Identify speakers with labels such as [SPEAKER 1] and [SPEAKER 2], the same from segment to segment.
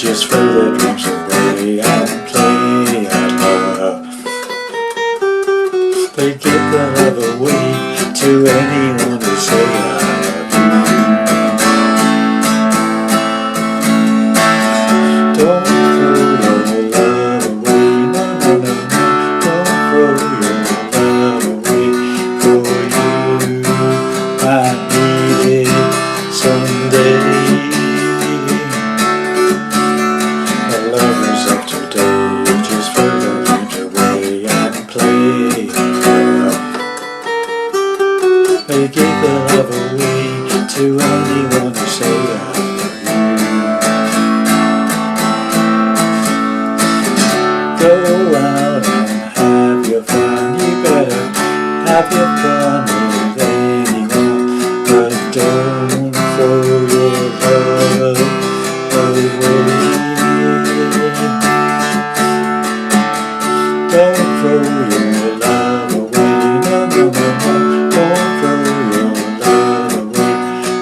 [SPEAKER 1] just throw the drums away and play along. They give the love away to anyone who say I love you. Don't throw your love away, no, no, no, no. Don't throw your love away, for you might need it someday. The lovers of today just throw their dreams away and play. They give the love away to anyone who say I love you. Go out and have your fun, you better have your fun with anyone, but don't throw your love away. Don't throw your love away, no, no, no, no. Don't throw your love away,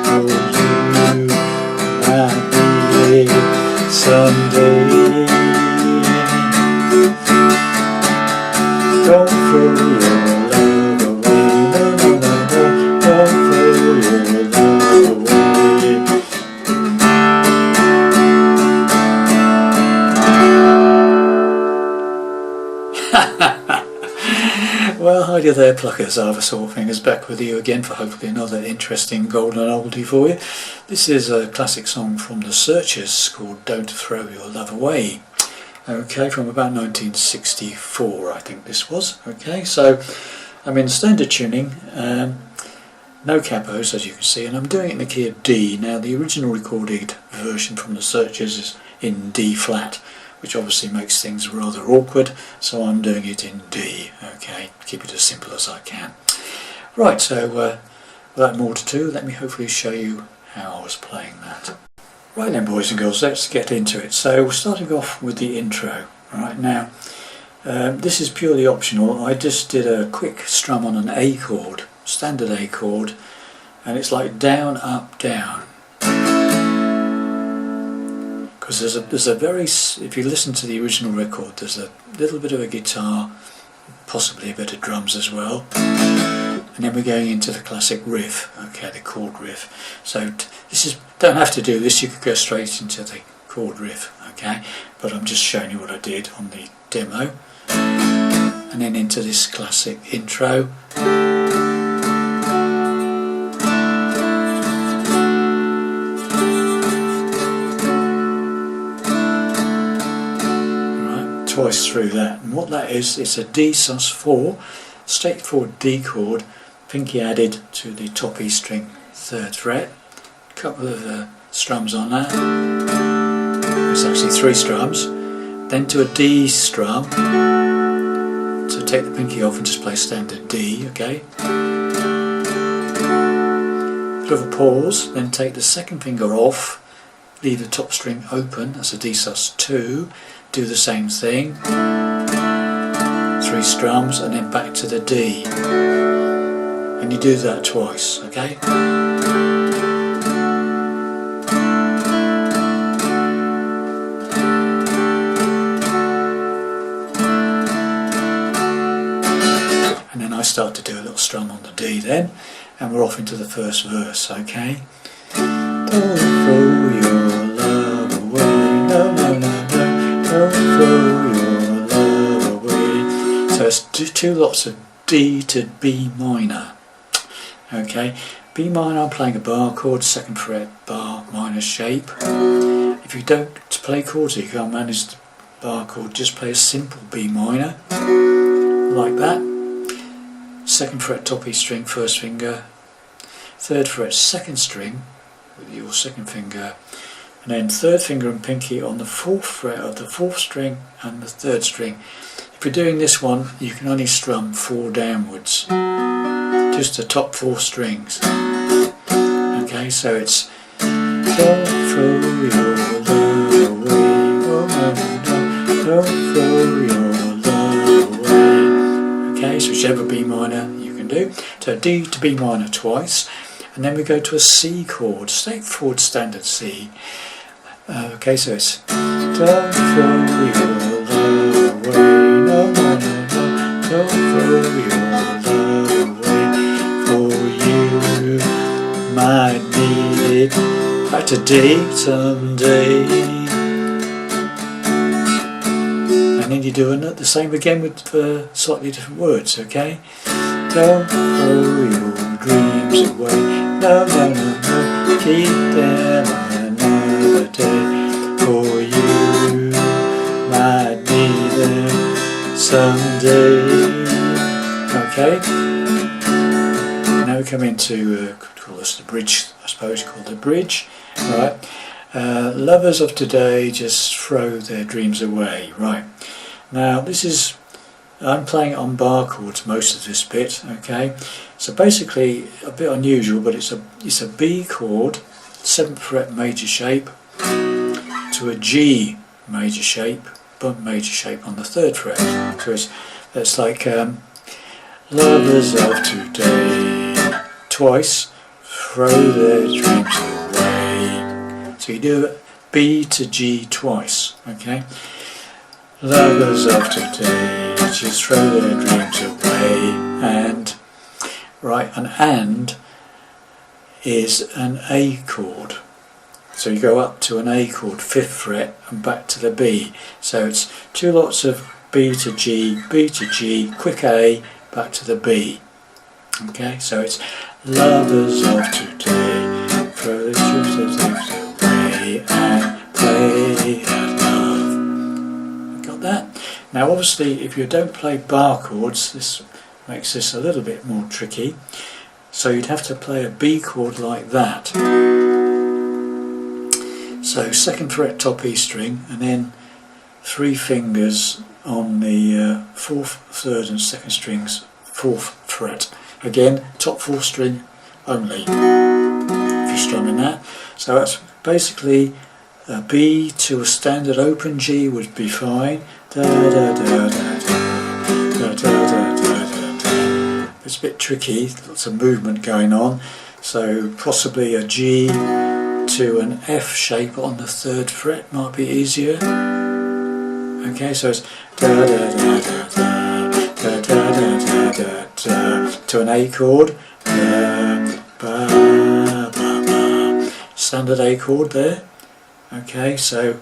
[SPEAKER 1] for you might need it someday. Don't throw your love away, no, no, no, no. Don't throw your love away. Well, hi there pluckers, Arthur Saltfingers back with you again for hopefully another interesting golden oldie for you. This is a classic song from the Searchers called Don't Throw Your Love Away. Okay, from about 1964 I think this was. Okay, so I'm in standard tuning, no capos as you can see, and I'm doing it in the key of D. Now the original recorded version from the Searchers is in D flat, which obviously makes things rather awkward, so I'm doing it in D. Okay, keep it as simple as I can. Right, so without more to do, let me hopefully show you how I was playing that. Right then boys and girls, let's get into it. So we're starting off with the intro. Right now, this is purely optional. I just did a quick strum on an A chord, standard A chord, and it's like down, up, down. Because there's a very, if you listen to the original record, there's a little bit of a guitar, possibly a bit of drums as well, and then we're going into the classic riff, okay, the chord riff. So this is, don't have to do this, you could go straight into the chord riff, okay, but I'm just showing you what I did on the demo, and then into this classic intro. Twice through that, and what that is, it's a D sus4, straightforward D chord, pinky added to the top E string, 3rd fret, a couple of strums on that, it's actually 3 strums, then to a D strum, so take the pinky off and just play standard D, okay, bit of a pause, then take the 2nd finger off, leave the top string open, that's a D sus2, do the same thing, 3 strums, and then back to the D, and you do that twice, okay? And then I start to do a little strum on the D then, and we're off into the first verse, okay? Don't throw your love away, no, no, no, no. Don't throw your love away. So it's two lots of D to B minor. Okay, B minor, I'm playing a bar chord, 2nd fret, bar minor shape. If you don't play chords, you can't manage the bar chord, just play a simple B minor, like that. 2nd fret, top E string, 1st finger. 3rd fret, 2nd string, with your 2nd finger. And then 3rd finger and pinky on the 4th fret of the 4th string and the 3rd string. If you're doing this one, you can only strum 4 downwards, just the top 4 strings. Okay, so it's don't throw your love away, oh no, no, don't throw your love away. Okay, so whichever B minor you can do. So D to B minor twice, and then we go to a C chord, straightforward standard C. Okay, Okay, so it's don't throw your love away, no, no, no, no, don't throw your love away, for you might need it. Back to D someday. And then you do the same again with slightly different words, okay? Don't throw your dreams away, no, no, no, no, keep them another day, for you might need them someday. Okay? Now we come into, call this the bridge, I suppose, called the bridge, right? Lovers of today just throw their dreams away, right? Now this is, I'm playing it on bar chords most of this bit, okay? So basically a bit unusual, but it's a B chord, 7th fret major shape, to a G major shape, bump major shape on the 3rd fret. So it's like lovers of today twice throw their dreams away. So you do B to G twice, okay? Lovers of today just throw their dreams away. And right, an and is an A chord. So you go up to an A chord, 5th fret, and back to the B. So it's 2 lots of B to G, quick A, back to the B. Okay, so it's lovers of today, throw their dreams away and play and love. Got that? Now obviously if you don't play bar chords, this makes this a little bit more tricky. So you'd have to play a B chord like that. So 2nd fret top E string, and then 3 fingers on the 4th, 3rd and 2nd strings, 4th fret. Again, top 4th string only, if you're strumming that. So that's basically a B to a standard open G would be fine. Da, da, da, da, da, da, da, da, da, da. It's a bit tricky, lots of movement going on. So possibly a G to an F shape on the 3rd fret might be easier. Okay, so it's da da da da da da da da da da to an A chord. Ba, ba, ba. Standard A chord there. Okay, so,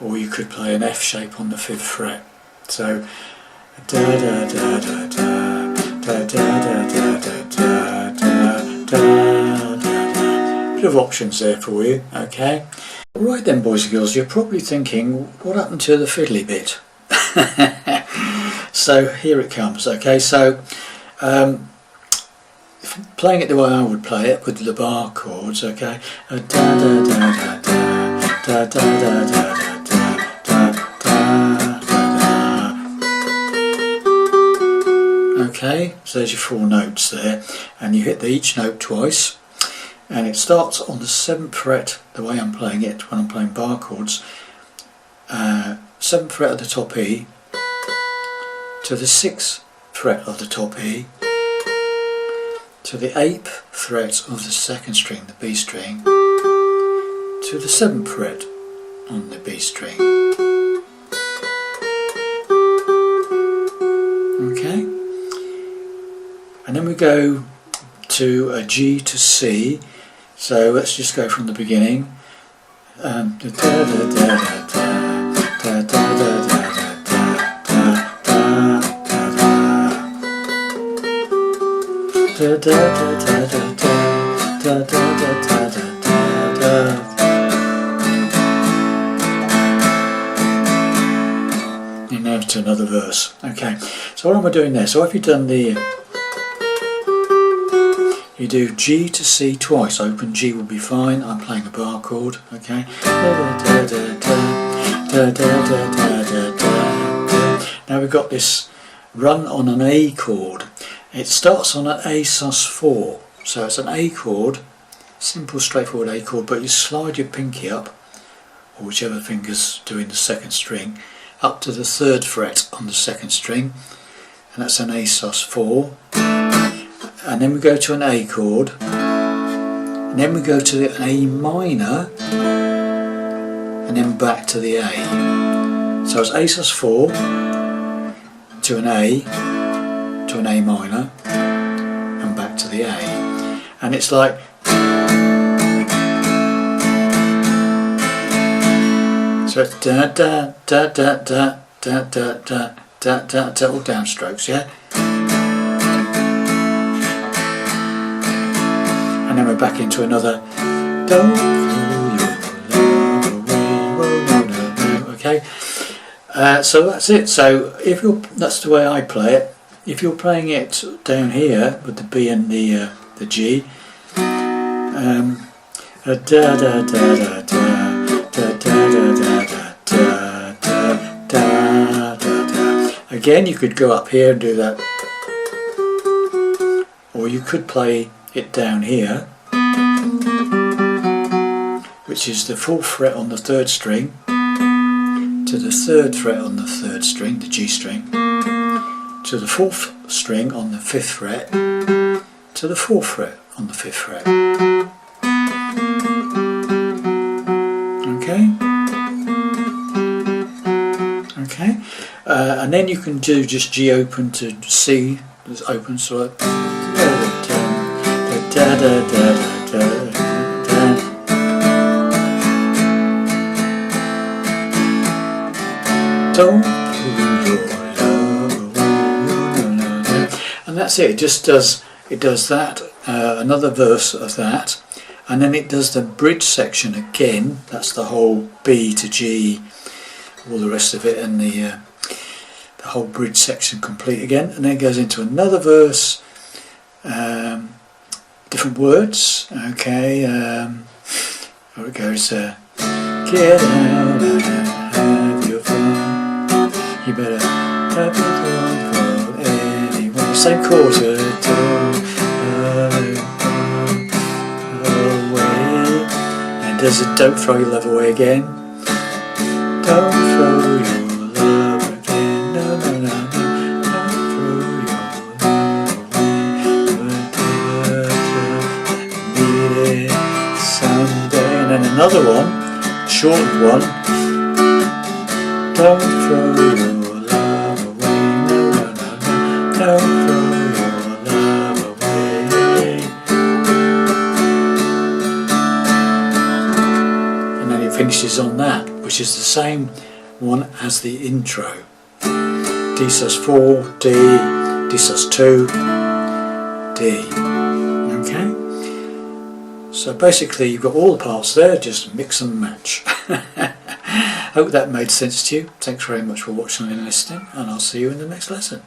[SPEAKER 1] or you could play an F shape on the 5th fret. So da da da da da da da da da da da da da. Bit of options there for you, okay? Right then, boys and girls, you're probably thinking, what happened to the fiddly bit? So here it comes, okay? So playing it the way I would play it with the bar chords, okay? Da da da da da da da da da da da da. Okay, so there's your 4 notes there, and you hit each note twice. And it starts on the 7th fret, the way I'm playing it when I'm playing bar chords. 7th fret of the top E, to the 6th fret of the top E, to the 8th fret of the 2nd string, the B string, to the 7th fret on the B string. Okay? And then we go to a G to C. So let's just go from the beginning. And now to another verse. Okay, so what am I doing there? So if you've done the you do G to C twice, open G will be fine, I'm playing a bar chord, okay? Now we've got this run on an A chord. It starts on an A sus4, so it's an A chord, simple straightforward A chord, but you slide your pinky up, or whichever finger's doing the 2nd string, up to the 3rd fret on the 2nd string, and that's an A sus4. And then we go to an A chord, and then we go to the A minor, and then back to the A. So it's A sus4 to an A minor, and back to the A. And it's like, so it's da da da da da da da da da da da, all downstrokes, yeah? And then we're back into another don't throw your love away, whoa, no, no, no, okay? So that's it. So if you're, that's the way I play it. If you're playing it down here with the B and the G, da da da da da da da da da da da. Again, you could go up here and do that, or you could play it down here, which is the 4th fret on the 3rd string to the 3rd fret on the 3rd string, the G string, to the 4th string on the 5th fret, to the 4th fret on the 5th fret. Okay? Okay? And then you can do just G open to C, that's open, so like da da da da da. Don't put your love away. And that's it. It just does. It does that. Another verse of that, and then it does the bridge section again. That's the whole B to G, all the rest of it, and the whole bridge section complete again. And then it goes into another verse. Different words. Okay. Where it goes. Get out and have your fun. You better have it on for anyone. Same chord. Away. And does it don't throw your love away again. Don't throw your love again. No, no, no, no. Don't throw your love away. Need it someday. And then another one, short one. Don't throw your love away, no, no, no, no. Don't throw your love away. And then it finishes on that, which is the same one as the intro. D sus4, D, D sus2, D. Okay? So basically you've got all the parts there, just mix and match. Hope that made sense to you. Thanks very much for watching and listening, and I'll see you in the next lesson.